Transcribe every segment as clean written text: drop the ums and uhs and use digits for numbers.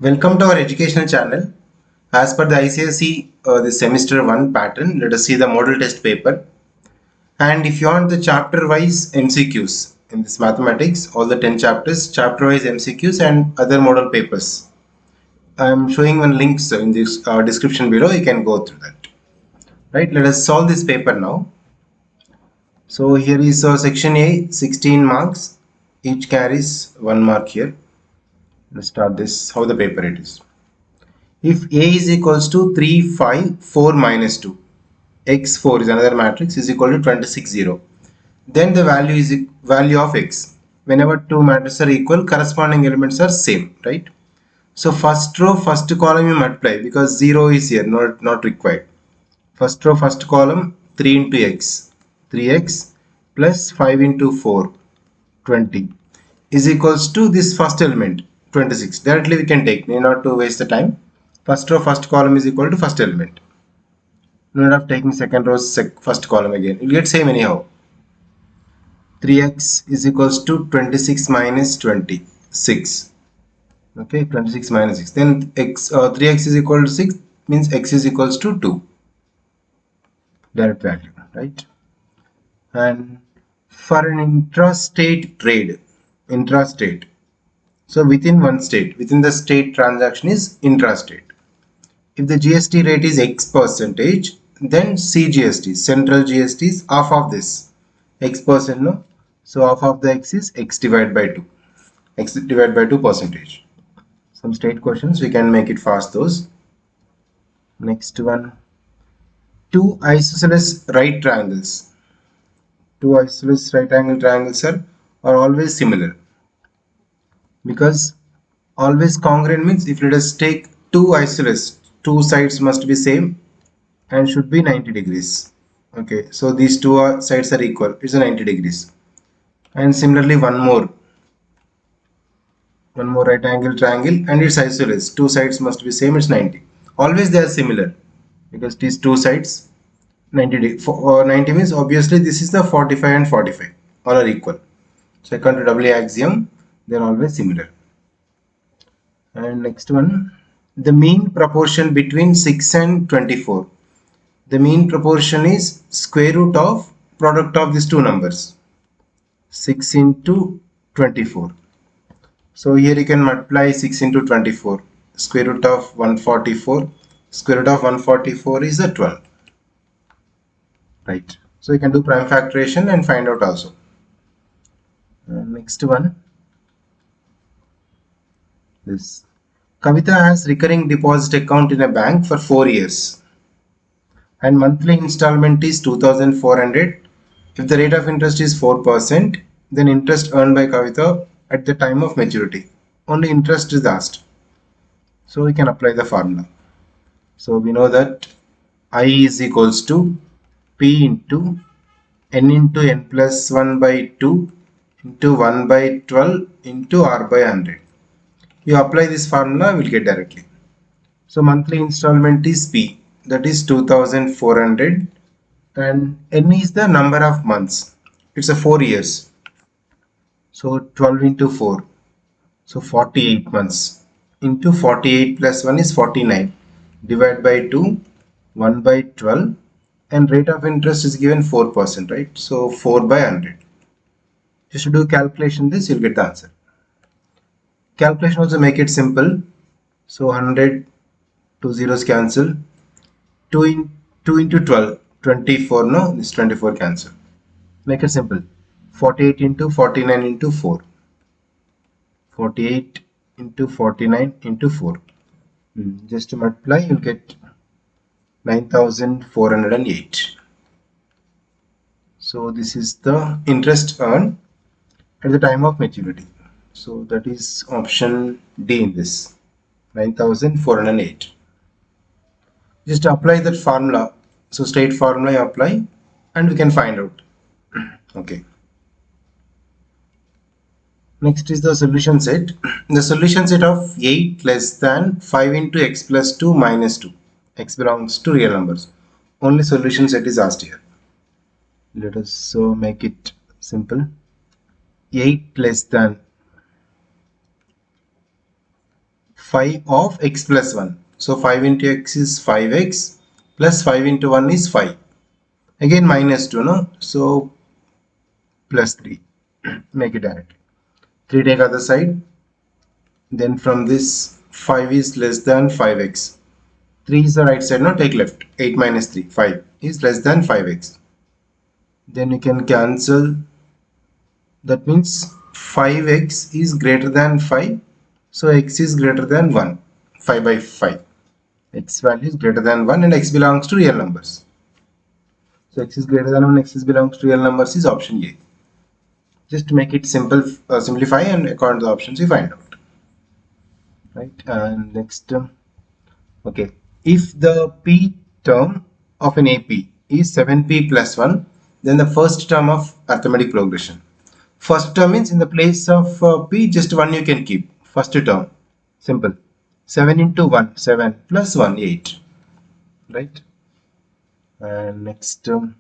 Welcome to our educational channel. As per the ICSE the semester 1 pattern, let us see the model test paper. And if you want the chapter wise MCQs in this mathematics, all the 10 chapters, chapter wise MCQs and other model papers. I am showing one links in this description below. You can go through that. Right, let us solve this paper now. So here is section A, 16 marks. Each carries 1 mark here. Let's start this, how the paper it is. If A is equals to 3, 5, 4 minus 2, x4 is another matrix is equal to 26, 0. Then the value is value of x. Whenever two matrices are equal, corresponding elements are same, right? So first row, first column you multiply because 0 is here, not required. First row, first column, 3 into x, 3x plus 5 into 4, 20 is equals to this first element, 26. Directly we can take, need not to waste the time. First row, first column is equal to first element. No need of taking second row, first column again. You'll get same anyhow. 3x is equals to 26 minus 26. Okay, 26 minus 6. Then 3x is equal to 6 means x is equals to 2. Direct value, right? And for an intrastate trade, intrastate. So within one state, within the state transaction is intrastate. If the GST rate is X percentage, then CGST, central GST is half of this. X percent, no? So half of the X is X divided by 2. X divided by 2 percentage. Some state questions, we can make it fast those. Next one. Two isosceles right triangles. Two isosceles right angle triangles are always similar. Because always congruent means if let us take two isosceles, two sides must be same and should be 90 degrees. Okay, so these two sides are equal, it's a 90 degrees. And similarly one more right angle triangle and its isosceles, two sides must be same, it's 90. Always they are similar because these two sides 90 means obviously this is the 45 and 45, all are equal. So according to doubly axiom, they are always similar. And next one, the mean proportion between 6 and 24. The mean proportion is square root of product of these two numbers, 6 into 24. So here you can multiply 6 into 24. Square root of 144. Square root of 144 is a 12. Right. So you can do prime factorization and find out also. Next one. This. Kavita has recurring deposit account in a bank for 4 years. And monthly installment is 2,400. If the rate of interest is 4%, then interest earned by Kavita at the time of maturity. Only interest is asked. So we can apply the formula. So we know that I is equals to P into N into N plus 1 by 2 into 1 by 12 into R by 100. You apply this formula, we'll get directly. So monthly installment is P, that is 2,400, and N is the number of months. It's a 4 years. So 12 into 4. So 48 months. Into 48 plus 1 is 49. Divide by 2, 1 by 12. And rate of interest is given 4%, right? So 4 by 100. Just to do calculation this, you'll get the answer. Calculation also make it simple. So 100, 2 zeros cancel. 2 into 12, 24, no? This 24 cancel. Make it simple. 48 into 49 into 4. 48 into 49 into 4. Just to multiply, you'll get 9,408. So this is the interest earned at the time of maturity. So that is option D in this, 9,408. Just apply that formula. So straight formula you apply and we can find out. Okay. Next is the solution set. The solution set of 8 less than 5 into x plus 2 minus 2. X belongs to real numbers. Only solution set is asked here. Let us make it simple. 8 less than 5 of x plus 1. So 5 into x is 5x plus 5 into 1 is 5. Again minus 2, no? So plus 3. Make it directly. 3 take other side. Then from this 5 is less than 5x. 3 is the right side, no? Take left. 8 minus 3. 5 is less than 5x. Then you can cancel. That means 5x is greater than 5. So x is greater than 1. 5 by 5. X value is greater than 1 and x belongs to real numbers. So x is greater than 1, x belongs to real numbers is option A. Just to make it simple, simplify, and according to the options you find out. Right, and next, okay, if the p term of an AP is 7p plus 1, then the first term of arithmetic progression. First term means in the place of p, just 1 you can keep. First term, simple. 7 into 1, 7 plus 1, 8. Right, and next, in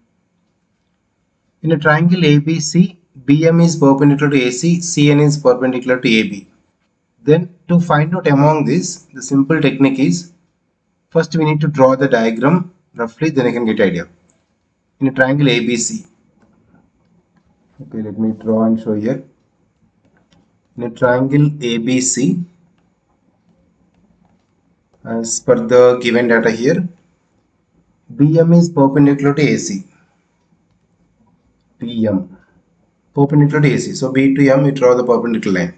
a triangle ABC, BM is perpendicular to AC, CN is perpendicular to AB. Then to find out among this, the simple technique is, first we need to draw the diagram roughly, then I can get idea. In a triangle ABC, okay, let me draw and show here. In a triangle ABC, as per the given data here, BM is perpendicular to AC. BM perpendicular to AC. So B to M, we draw the perpendicular line.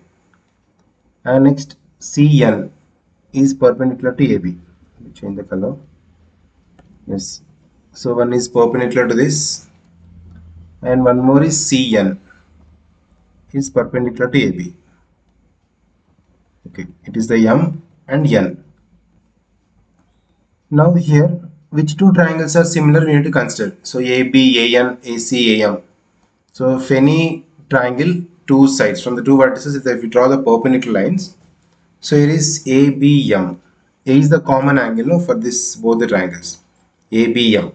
And next, CN is perpendicular to AB. Let me change the color. Yes. So one is perpendicular to this, and one more is CN is perpendicular to AB. Okay, it is the M and N. Now here, which two triangles are similar we need to consider. So AB, AN, AC, AM. So if any triangle, two sides from the two vertices, if we draw the perpendicular lines, so here is ABM. A is the common angle for this both the triangles. ABM.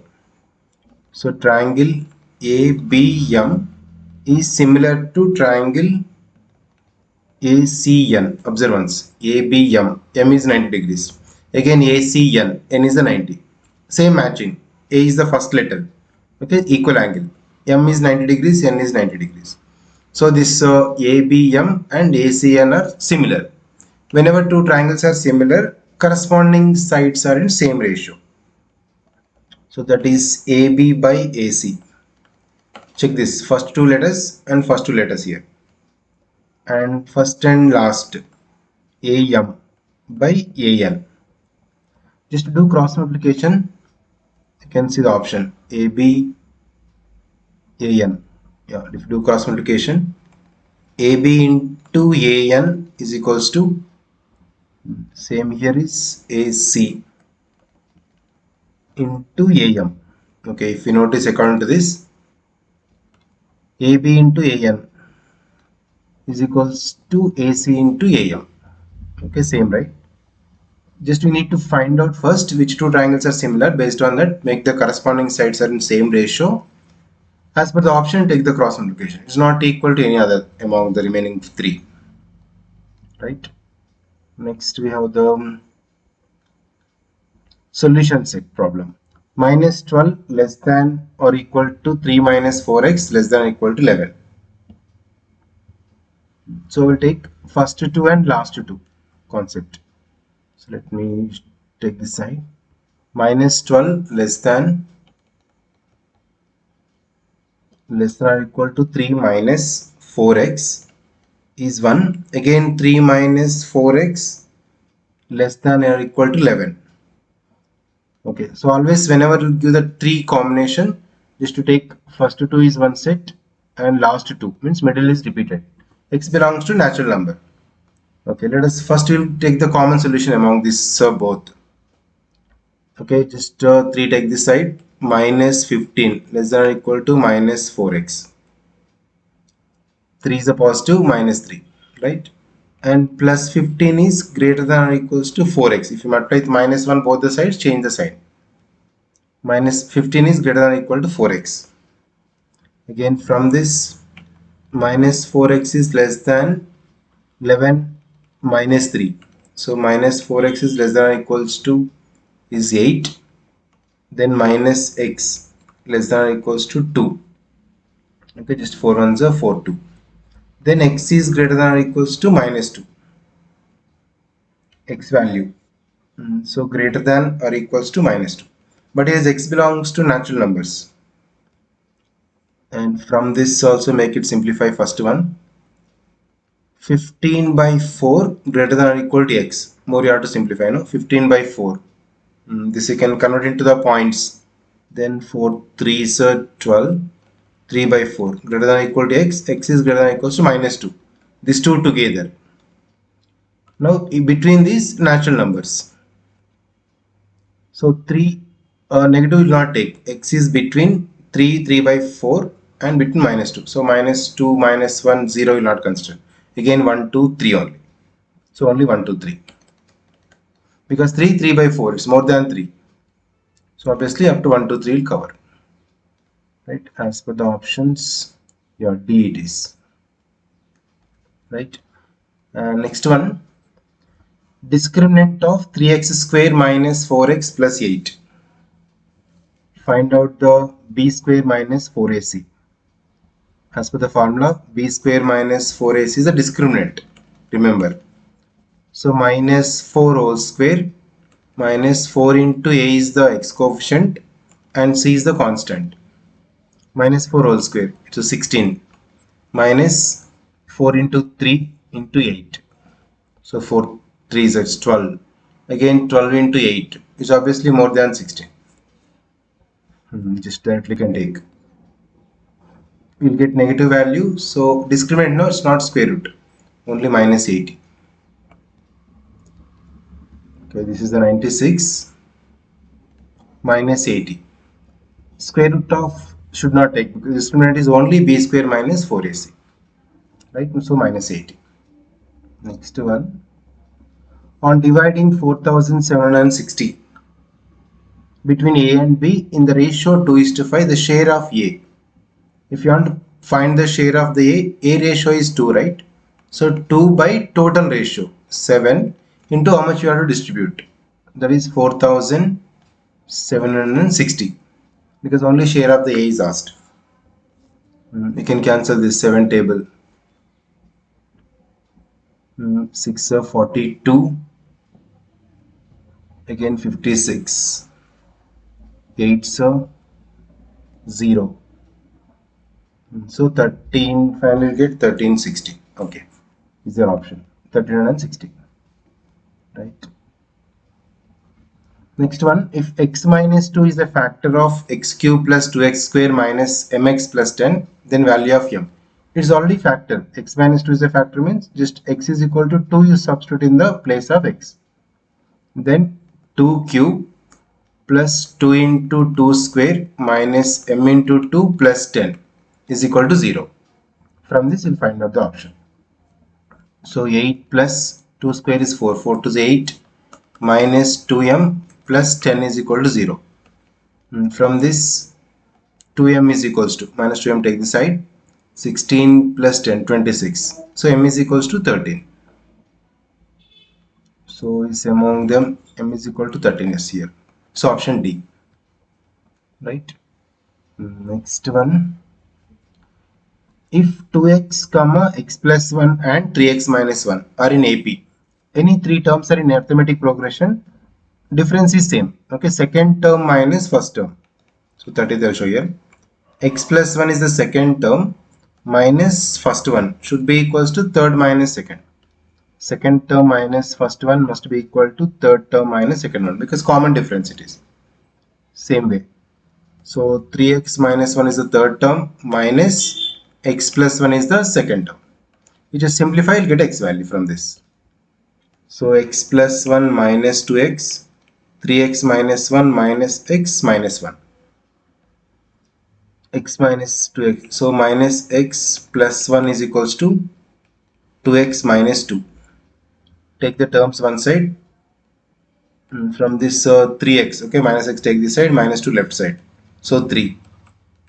So triangle ABM is similar to triangle ACN. Observe once. ABM. M is 90 degrees. Again ACN. N is the 90. Same matching. A is the first letter. Okay, equal angle. M is 90 degrees. N is 90 degrees. So this ABM and ACN are similar. Whenever two triangles are similar, corresponding sides are in same ratio. So that is AB by AC. Check this, first two letters and first two letters here. And first and last, AM by AN. Just to do cross multiplication, you can see the option AB, AN. Yeah, if you do cross multiplication, AB into AN is equals to, same here is AC into AM. Okay, if you notice according to this, AB into AN is equals to AC into AM. Okay, same, right? Just we need to find out first which two triangles are similar. Based on that, make the corresponding sides are in same ratio. As per the option, take the cross multiplication. It's not equal to any other among the remaining three. Right? Next, we have the solution set problem. Minus 12 less than or equal to 3 minus 4x less than or equal to 11. So we'll take first two and last two concept. So let me take this side. Minus 12 less than or equal to 3 minus 4x is 1. Again 3 minus 4x less than or equal to 11. Okay, so always whenever you give the 3 combination, just to take first two is one set and last two, means middle is repeated. X belongs to natural number. Okay, let us first we'll take the common solution among these both. Okay, just 3 take this side. Minus 15 less than or equal to minus 4x. 3 is a positive, minus 3, right? And plus 15 is greater than or equals to 4x. If you multiply with minus 1 both the sides, change the sign. Minus 15 is greater than or equal to 4x. Again from this, minus 4x is less than 11 minus 3. So minus 4x is less than or equals to is 8. Then minus x less than or equals to 2. Okay, just 4 ones are 4 2. Then x is greater than or equals to minus 2. X value. So greater than or equals to minus 2. But here x belongs to natural numbers. And from this also make it simplify first one. 15 by 4 greater than or equal to x. More you have to simplify, no? 15 by 4. This you can convert into the points. Then 4 3 is 12. 3 by 4 greater than or equal to x. X is greater than or equals to minus 2. These two together. Now between these natural numbers. So 3 negative will not take. X is between 3 3 by 4 and between minus 2. So minus 2 minus 1 0 will not consider. Again 1 2 3 only. So only 1 2 3. Because 3 3 by 4 is more than 3. So obviously up to 1 2 3 will cover. Right, as per the options, your D it is. Right. Next one, discriminant of 3x square minus 4x plus 8. Find out the b square minus 4ac. As per the formula, b square minus 4ac is a discriminant. Remember. So minus 4 whole square minus 4 into a is the x coefficient and c is the constant. Minus 4 whole square, so 16 minus 4 into 3 into 8. So 4 3 is 12. Again 12 into 8 is obviously more than 16. Just directly can take. We'll get negative value. So discriminant, no, it's not square root. Only minus 80. Okay, this is the 96 minus 80. Square root of should not take because discriminant is only b square minus 4ac. Right, so minus 80. Next one. On dividing 4760 between a and b in the ratio 2:5, the share of a. If you want to find the share of the a ratio is 2, right? So 2 by total ratio 7 into how much you have to distribute. That is 4760 because only share of the a is asked. You can cancel this 7 table. 6 42. Again 56. 8 0. So 13 finally get 1360. Okay, is your option 1360. Right. Next one, if x minus 2 is a factor of x cube plus 2x square minus mx plus 10, then value of m. It's already factor. X minus 2 is a factor means just x is equal to 2 you substitute in the place of x. Then 2 cube plus 2 into 2 square minus m into 2 plus 10 is equal to 0. From this you'll find out the option. So 8 plus 2 square is 4. 4 to the 8 minus 2m plus 10 is equal to 0. From this 2m is equals to minus 2m take the side 16 plus 10 26. So m is equals to 13. So is among them m is equal to 13 is here. So option D. Right. Next one. If 2x comma x plus 1 and 3x minus 1 are in AP, any three terms are in arithmetic progression, difference is same. Okay, second term minus first term. So that is I'll show here. X plus 1 is the second term minus first one should be equals to third minus second. Second term minus first one must be equal to third term minus second one because common difference it is. Same way. So 3x minus 1 is the third term minus x plus 1 is the second term. You just simplify, you'll get x value from this. So x plus 1 minus 2x, 3x minus 1 minus x minus 1. X minus 2x. So minus x plus 1 is equals to 2x minus 2. Take the terms one side. From this 3x, okay, minus x take this side, minus 2 left side. So 3.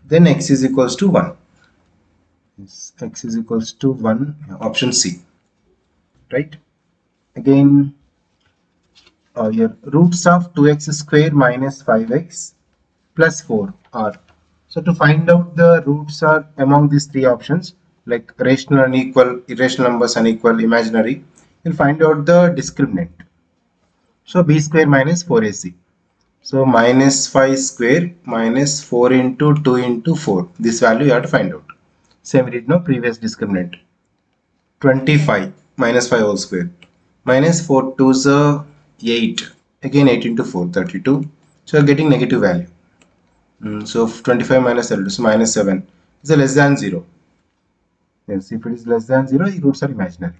Then x is equals to 1. X is equals to 1, option C. Right. Again your roots of 2x square minus 5x plus 4 are. So to find out the roots are among these three options, like rational, unequal, irrational numbers, unequal, imaginary, you'll find out the discriminant. So b square minus 4ac. So minus 5 square minus 4 into 2 into 4. This value you have to find out. Same we did no previous discriminant. 25 minus 5 whole square. Minus 4 to the 8. Again 8 into 4, 32. So you are getting negative value. So 25 minus 32, so minus 7 is a less than 0. Yes, if it is less than 0, the roots are imaginary.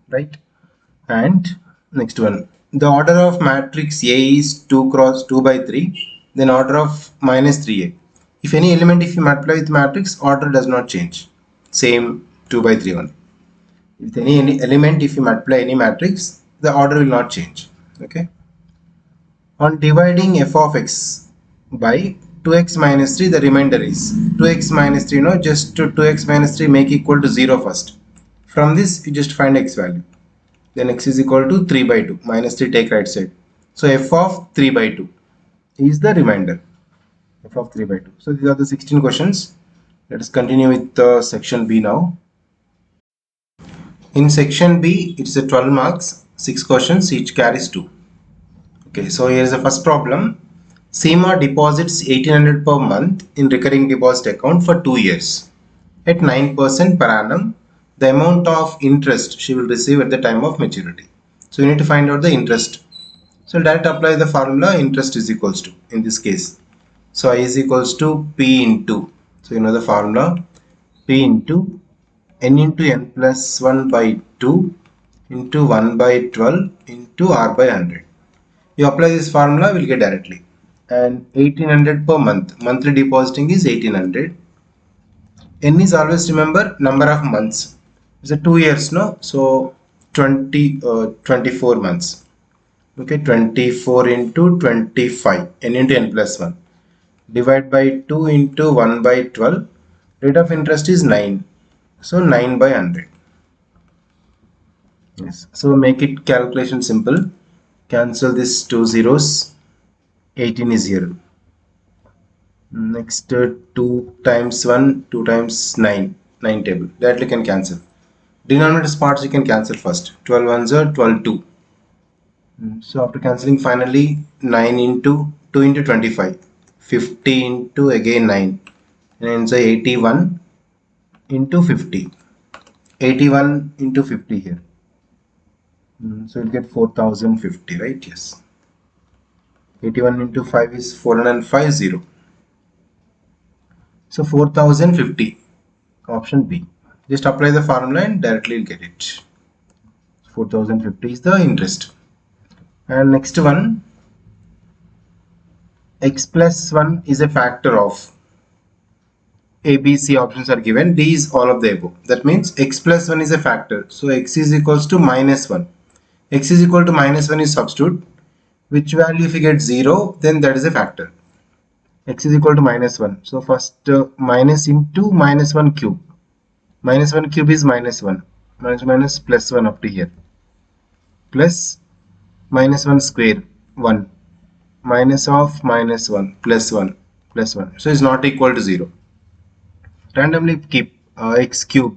Right? And next one. The order of matrix A is 2 cross 2 by 3. Then order of minus 3A. If any element, if you multiply with matrix, order does not change. Same 2 by 3 1. With any element, if you multiply any matrix, the order will not change. Okay. On dividing f of x by 2x minus 3, the remainder is 2x minus 3. No, just to 2x minus 3 make equal to 0 first. From this, you just find x value. Then x is equal to 3 by 2. Minus 3 take right side. So f of 3 by 2 is the remainder. F of 3 by 2. So these are the 16 questions. Let us continue with section B now. In section B, it's a 12 marks, 6 questions, each carries 2. Okay, so here is the first problem. Seema deposits 1800 per month in recurring deposit account for 2 years. At 9% per annum, the amount of interest she will receive at the time of maturity. So you need to find out the interest. So direct apply the formula interest is equals to, in this case. So I is equals to P into, so you know the formula, P into n into n plus 1 by 2 into 1 by 12 into r by 100. You apply this formula, we'll get directly. And 1800 per month, monthly depositing is 1800. N is always, remember, number of months. It's a 2 years, no? So 24 months. Okay, 24 into 25, n into n plus 1. Divide by 2 into 1 by 12. Rate of interest is 9. So 9 by 100. Yes. So make it calculation simple. Cancel this 2 zeros. 18 is here. Next 2 times 1, 2 times 9. 9 table. That you can cancel. Denominator parts you can cancel first. 12 ones are 12 2. So after cancelling, finally 9 into 2 into 25. 50 into again 9. And so 81 into 50. 81 into 50 here. So you'll get 4050, right? Yes. 81 into 5 is 450. So 4050. Option B. Just apply the formula and directly you'll get it. 4050 is the interest. And next one. X plus 1 is a factor of. A, B, C options are given. D is all of the above. That means x plus 1 is a factor. So x is equals to minus 1. X is equal to minus 1 is substitute. Which value if you get 0, then that is a factor. X is equal to minus 1. So first minus into minus 1 cube. Minus 1 cube is minus 1. Minus plus 1 up to here. Plus minus 1 square 1. Minus of minus 1 plus 1 plus 1. So it's not equal to 0. Randomly keep x cube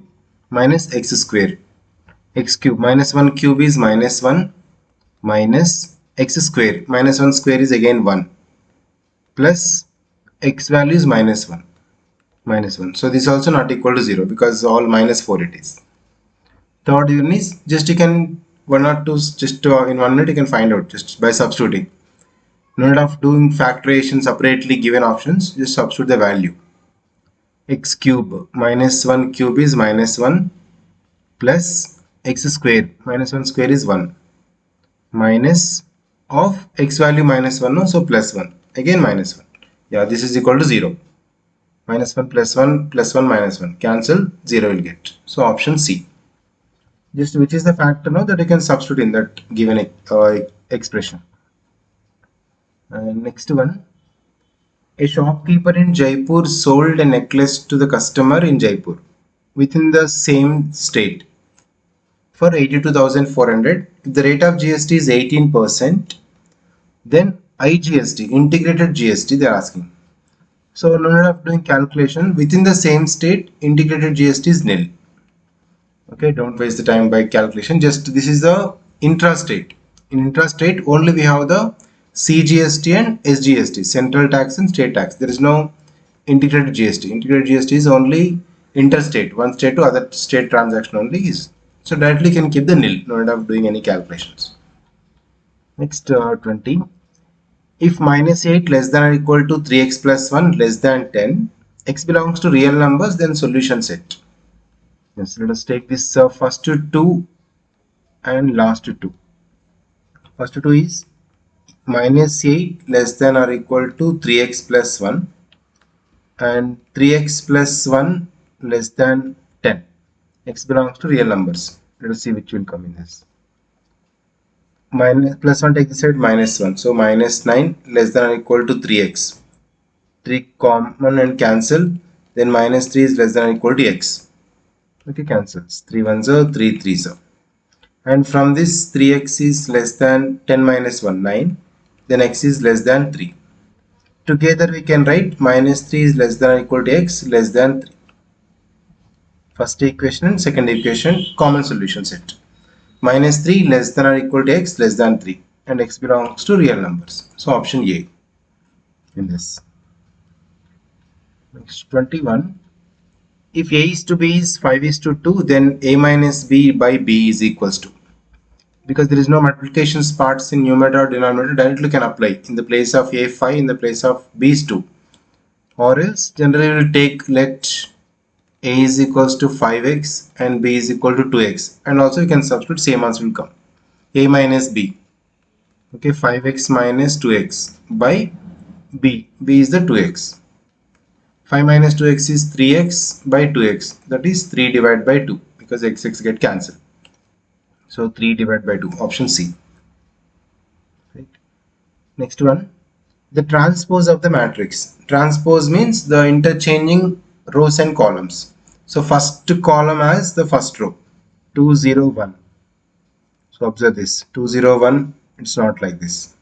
minus x square. X cube minus 1 cube is minus 1 minus x square. Minus 1 square is again 1 plus x value is minus 1. Minus 1. So this is also not equal to 0 because all minus 4 it is. Third one is just you can 1 or 2 just in 1 minute you can find out just by substituting. No need of doing factorization separately given options, just substitute the value. X cube minus 1 cube is minus 1 plus x square minus 1 square is 1 minus of x value minus 1, no, so plus 1 again minus 1. Yeah, this is equal to 0. Minus 1 plus 1 plus 1 minus 1 cancel, 0 will get. So option C. Just which is the factor now that you can substitute in that given expression. Next one. A shopkeeper in Jaipur sold a necklace to the customer in Jaipur within the same state for 82,400. If the rate of GST is 18%, then IGST, integrated GST, they are asking. So no need of doing calculation. Within the same state, integrated GST is nil. Okay, don't waste the time by calculation. Just this is the intrastate. In intrastate, only we have the CGST and SGST, central tax and state tax. There is no integrated GST. Integrated GST is only interstate, one state to other state transaction only is. So directly can keep the nil, no need of doing any calculations. Next 20. If minus 8 less than or equal to 3x plus 1 less than 10, x belongs to real numbers, then solution set. Yes, let us take this first two and last two. First two is minus 8 less than or equal to 3x plus 1 and 3x plus 1 less than 10. X belongs to real numbers. Let us see which will come in this. Minus plus 1 take this side, minus 1. So minus 9 less than or equal to 3x. 3 common and cancel. Then minus 3 is less than or equal to x. Okay, cancels. 3 1s are 3 3s are. And from this 3x is less than 10 minus 1, 9. Then x is less than 3. Together we can write minus 3 is less than or equal to x less than 3. First equation and second equation, common solution set. Minus 3 less than or equal to x less than 3. And x belongs to real numbers. So option A in this. Next 21. If A is to B is 5 is to 2, then A minus B by B is equals to. Because there is no multiplication parts in numerator or denominator, directly can apply in the place of A 5, in the place of B is 2. Or else generally we will take let A is equals to 5x and B is equal to 2x. And also you can substitute, same answer will come. A minus B. Okay, 5x minus 2x by B. B is the 2x. 5 minus 2x is 3x by 2x, that is 3 divided by 2 because x get cancelled. So 3 divided by 2, option C. Right. Next one, the transpose of the matrix. Transpose means the interchanging rows and columns. So first column has the first row, 2 0 1. So observe this, 2 0 1, it's not like this.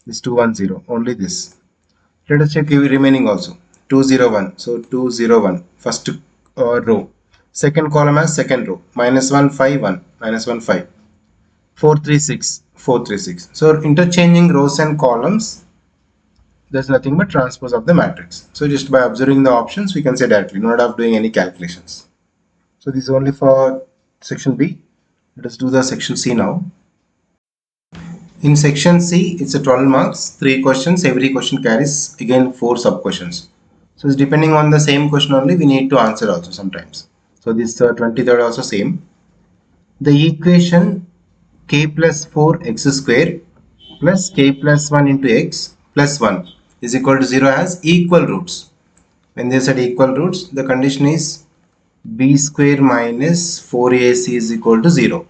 This 2 1 0, only this. Let us check remaining also. 2 0 1, so 2 0 1, first row. Second column has second row, minus 1 5 1, minus 1 5, 4 3 6, 4 3 6. So interchanging rows and columns, there's nothing but transpose of the matrix. So just by observing the options we can say directly, not of doing any calculations. So this is only for section B. Let us do the section C now. In section C, it's a 12 marks, 3 questions. Every question carries again 4 sub questions. So it's depending on the same question only, we need to answer also sometimes. So this 23rd also same. The equation k plus 4x square plus k plus 1 into x plus 1 is equal to 0 has equal roots. When they said equal roots, the condition is b square minus 4ac is equal to 0.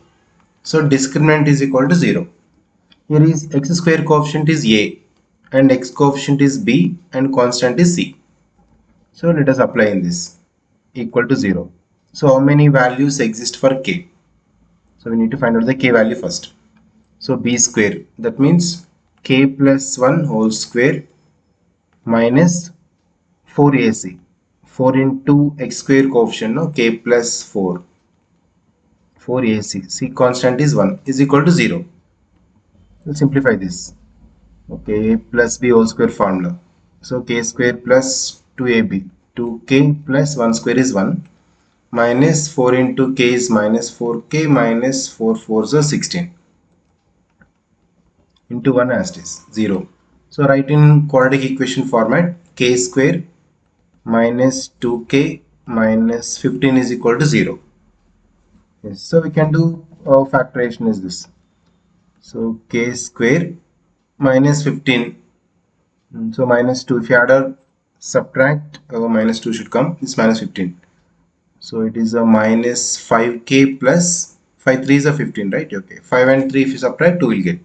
So discriminant is equal to 0. Here is x square coefficient is a and x coefficient is b and constant is c. So let us apply in this, equal to 0. So how many values exist for k? So we need to find out the k value first. So b square, that means k plus 1 whole square minus 4ac. 4 into x square coefficient, no, k plus 4. 4ac, c constant is 1, is equal to 0. We'll simplify this. Okay, plus b whole square formula. So k square plus 2ab. 2k plus 1 square is 1. Minus 4 into k is minus 4k minus 4 4s are 16. Into 1 as it is, 0. So write in quadratic equation format, k square minus 2k minus 15 is equal to 0. Yes, so we can do factorization is this. So k square minus 15. So minus 2, if you add or subtract, minus 2 should come, this minus 15. So it is a minus 5k plus 5 3 is a 15, right? Okay, 5 and 3 if you subtract 2 will get.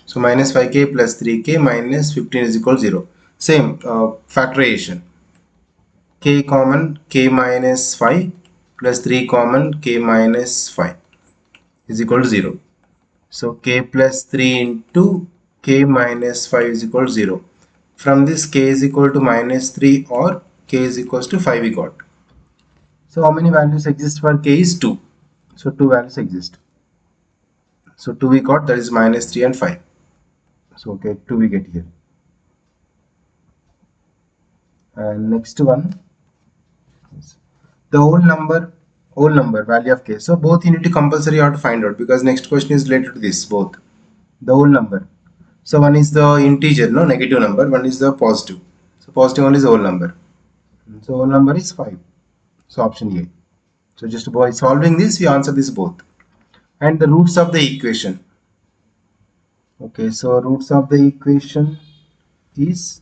So minus 5k plus 3k minus 15 is equal to 0. Same factorization. K common, k minus 5 plus 3 common, k minus 5. is equal to 0. So k plus 3 into k minus 5 is equal to 0. From this k is equal to minus 3 or k is equals to 5 we got. So how many values exist for k is 2. So 2 values exist. So 2 we got, that is minus 3 and 5. So okay, 2 we get here. And next one, the whole number value of k. So both you need to compulsory you have to find out, because next question is related to this both. The whole number. So one is the integer, no, negative number, one is the positive. So positive one is the whole number. So whole number is 5. So option A. So just by solving this, we answer this both. And the roots of the equation. Okay, so roots of the equation is,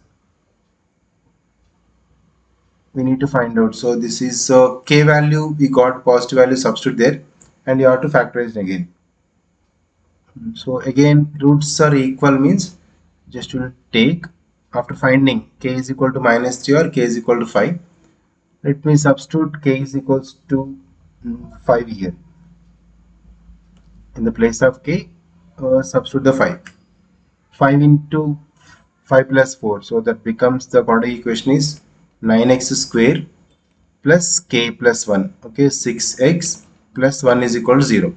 we need to find out. So this is k value, we got positive value, substitute there, and you have to factorize it again. So again, roots are equal means just will take, after finding k is equal to minus 3 or k is equal to 5, let me substitute k is equals to 5 here. In the place of k, substitute the 5. 5 into 5 plus 4. So that becomes, the quadratic equation is 9x square plus k plus 1. Okay, 6x plus 1 is equal to 0.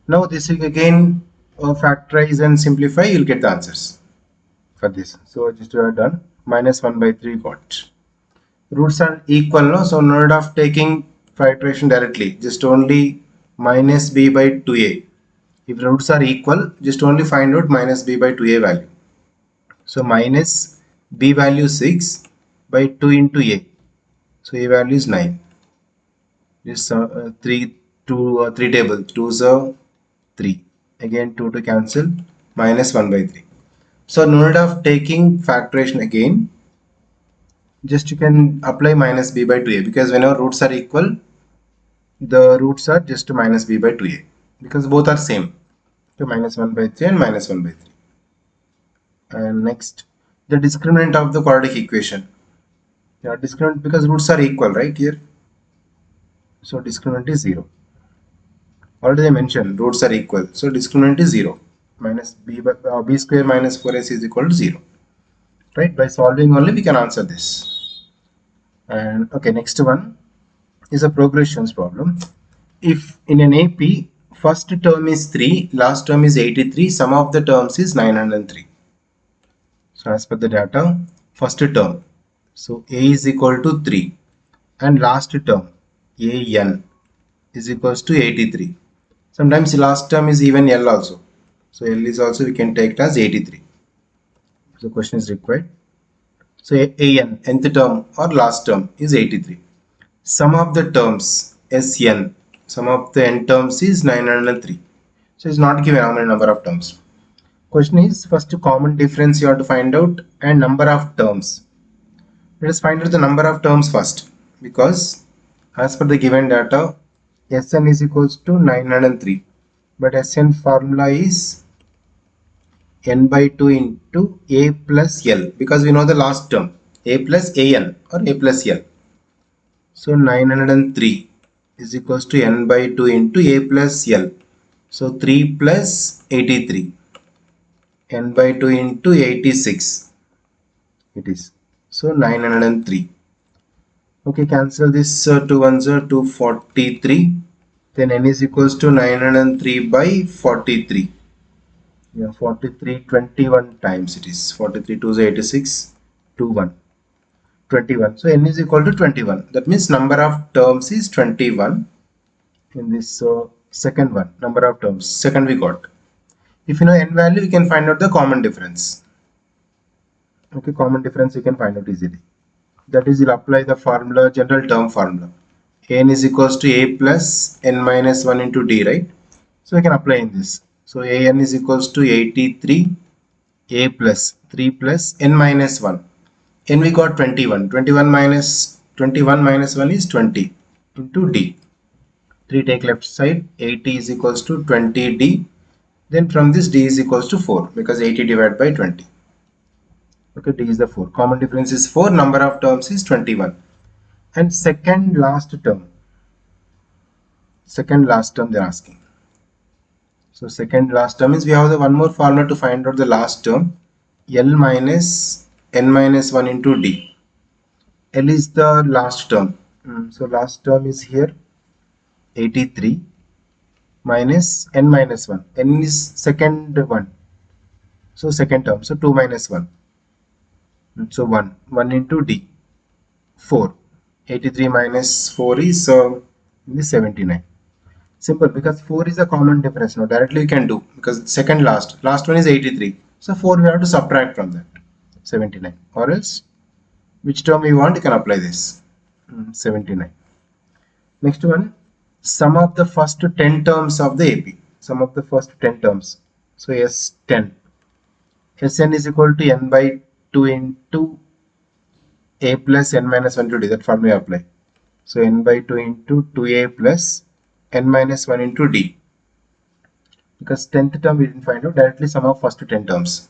Now this is again factorize and simplify, you'll get the answers for this. So just done, minus 1 by 3 got. Roots are equal, no? So no need of taking factorization directly, just only minus b by 2a. If the roots are equal, just only find out minus b by 2a value. So minus b value 6 by 2 into a. So a value is 9. This 3 table. 2 is 3. Again 2 to cancel. Minus 1 by 3. So no need of taking factorization again. Just you can apply minus b by 2a, because whenever roots are equal, the roots are just minus b by 2a, because both are same. So minus 1 by 3 and minus 1 by 3. And next, the discriminant of the quadratic equation. Yeah, discriminant, because roots are equal right here. So discriminant is 0. Already I mentioned roots are equal. So discriminant is 0. Minus b square minus 4ac is equal to 0. Right? By solving only we can answer this. And okay, next one is a progressions problem. If in an AP, first term is 3, last term is 83, sum of the terms is 903. So as per the data, first term, so a is equal to 3, and last term an is equals to 83. Sometimes the last term is even L also. So L is also, we can take it as 83. So question is required. So an, nth term or last term is 83. Sum of the terms Sn, sum of the n terms is 903. So it's not given how many number of terms. Question is, first common difference you have to find out, and number of terms. Let us find out the number of terms first, because as per the given data, Sn is equals to 903, but Sn formula is n by 2 into a plus l, because we know the last term a plus an or a plus l. So 903 is equals to n by 2 into a plus l. So 3 plus 83, n by 2 into 86 it is. So 903. Okay, cancel this 2 ones are 243. Then n is equals to 903 by 43. Yeah, 43 21 times it is. 43 2 is 86, 2 1. 21. So n is equal to 21. That means number of terms is 21 in this second one. Number of terms. Second we got. If you know n value, you can find out the common difference. Okay, common difference you can find out easily. That is, you'll apply the formula, general term formula. N is equals to a plus n minus 1 into d, right? So we can apply in this. So an is equals to 83 a plus 3 plus n minus 1. N we got 21. 21 minus 1 is 20 into d. 3 take left side. 80 is equals to 20d. Then from this d is equals to 4, because 80 divided by 20. Okay, d is the 4. Common difference is 4. Number of terms is 21. And second last term. Second last term they are asking. So second last term means we have the one more formula to find out the last term. L minus n minus 1 into d. L is the last term. So last term is here 83 minus n minus 1. N is second one. So second term. So 2 minus 1. So 1. 1 into d. 4. 83 minus 4 is 79. Simple, because 4 is a common difference. Now directly you can do, because second last one is 83. So 4 we have to subtract from that 79, or else which term you want you can apply this 79. Next one, sum of the first 10 terms of the AP. Sum of the first 10 terms. So S10. Sn is equal to n by 2 into a plus n minus 1 to d. That formula apply. So n by 2 into 2a plus n minus 1 into d. Because 10th term we didn't find out, directly sum of first 10 terms.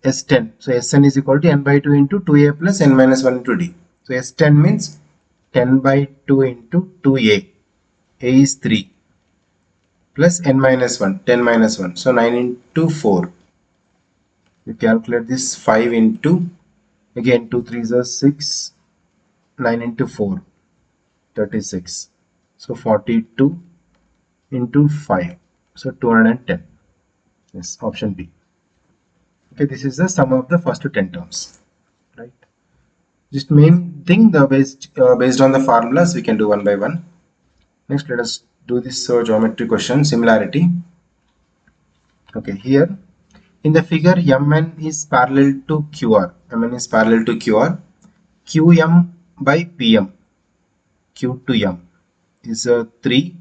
S10. So Sn is equal to n by 2 into 2a plus n minus 1 into d. So S10 means 10 by 2 into 2a. A is 3 plus n minus 1, 10 minus 1. So 9 into 4. You calculate this 5 into, again 2 3s are 6, 9 into 4, 36. So 42 into 5. So 210. Yes, option B. Okay, this is the sum of the first 10 terms. Right. Just main thing, the based on the formulas, we can do one by one. Next, let us do this geometry question, similarity. Okay, here in the figure, Mn is parallel to Qr. Mn is parallel to Qr. Qm by Pm. Q to M is 3.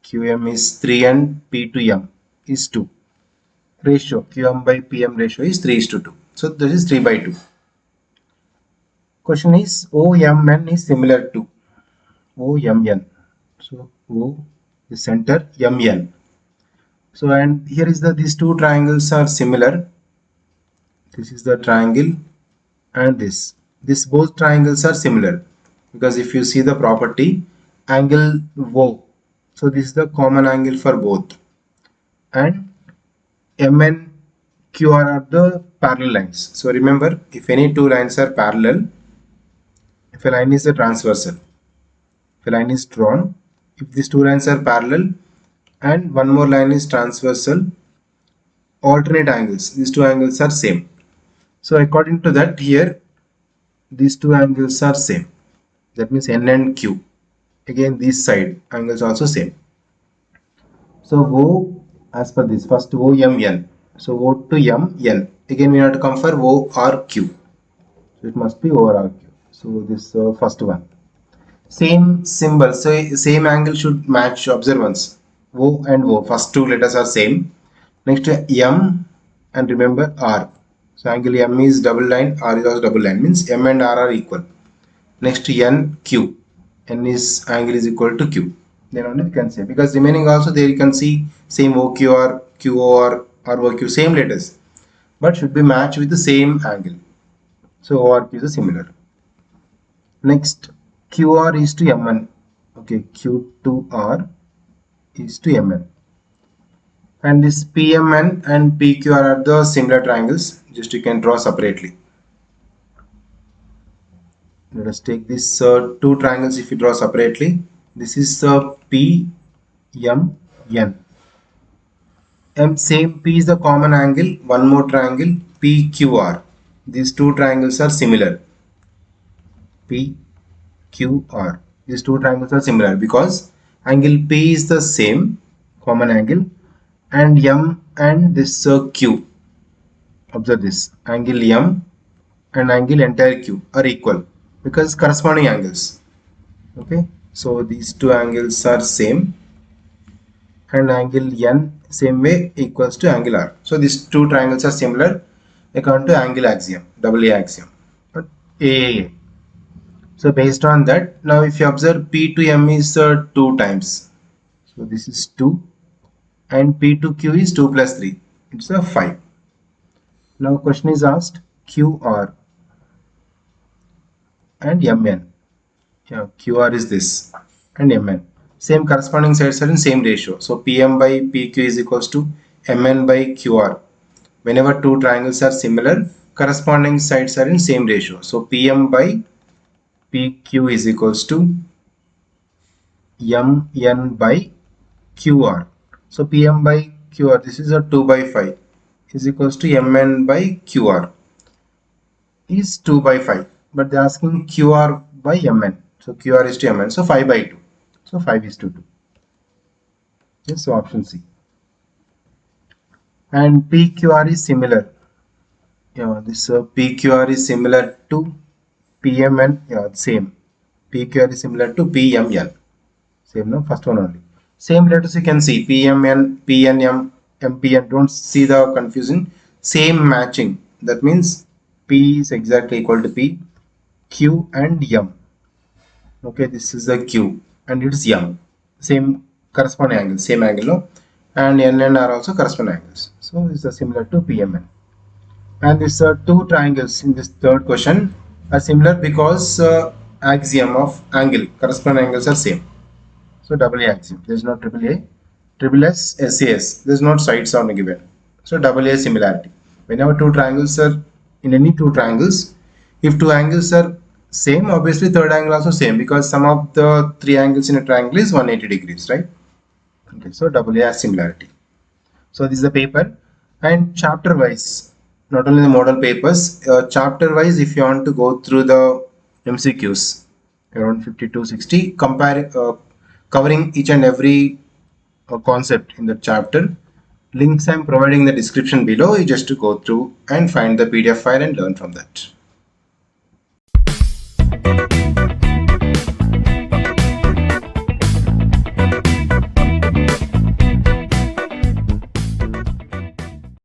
Qm is 3 and P to M is 2. Ratio Qm by Pm ratio is 3:2. So this is 3 by 2. Question is OMN is similar to OMN. So O is center, MN. So and here is these two triangles are similar. This is the triangle and this. Both triangles are similar, because if you see the property angle O, so this is the common angle for both, and MN QR are the parallel lines. So remember, if any two lines are parallel, if a line is a transversal, if a line is drawn, if these two lines are parallel and one more line is transversal, alternate angles, these two angles are same. So according to that, here these two angles are same. That means N and Q. Again, this side angles also same. So O, as per this, first O M N. So O to M N. Again, we have to come for O R Q. So it must be O R Q. So this first one. Same symbol, so same angle should match. Observance. O and O. First two letters are same. Next M, and remember R. So angle M is double line, R is also double line. Means M and R are equal. Next N Q. N is angle is equal to Q. Then only we can say, because remaining also there you can see same OQR, QOR, ROQ, same letters, but should be matched with the same angle. So ORQ is similar. Next QR is to MN. Okay, Q to R is to MN. And this PMN and PQR are the similar triangles. Just you can draw separately. Let us take these two triangles if you draw separately. This is PMN. Same P is the common angle. One more triangle PQR. These two triangles are similar. PQR. These two triangles are similar because angle P is the same common angle, and M and this Q. Observe this, angle M and angle entire Q are equal because corresponding angles. Okay, so these two angles are same, and angle N same way equals to angle R. So these two triangles are similar according to angle axiom, AA axiom, but AAA. So based on that, now if you observe P to M is 2 times. So this is 2, and P to Q is 2 plus 3. It's a 5. Now question is asked QR and MN. Yeah, QR is this and MN. Same corresponding sides are in same ratio. So PM by PQ is equals to MN by QR. Whenever two triangles are similar, corresponding sides are in same ratio. So PM by PQ is equals to MN by QR. So PM by QR, this is a 2 by 5 is equals to MN by QR is 2 by 5, but they're asking QR by MN. So QR is to MN, so 5 by 2. So 5 is to 2. Yes, so option C. And PQR is similar. Yeah, this PQR is similar to PMN. Yeah, same. PQR is similar to PMN. Same, no? First one only. Same letters you can see. PMN, PNM, MPN. Don't see the confusion. Same matching. That means P is exactly equal to P, Q and M. Okay, this is the Q and it is M. Same corresponding angle, same angle, no? And NN are also corresponding angles. So this is similar to PMN. And these two triangles in this third question are similar because axiom of angle, corresponding angles are same. So double A axiom. There is no triple A. Triple S, SAS. There is no sides on given. So double A similarity. Whenever two triangles are in any two triangles, if two angles are same, obviously third angle also same because sum of the three angles in a triangle is 180 degrees, right? Okay, so double A similarity. So this is the paper, and chapter wise, not only the model papers, chapter wise, if you want to go through the MCQs around 50 to 60, covering each and every concept in the chapter. Links I'm providing in the description below. You just to go through and find the PDF file and learn from that.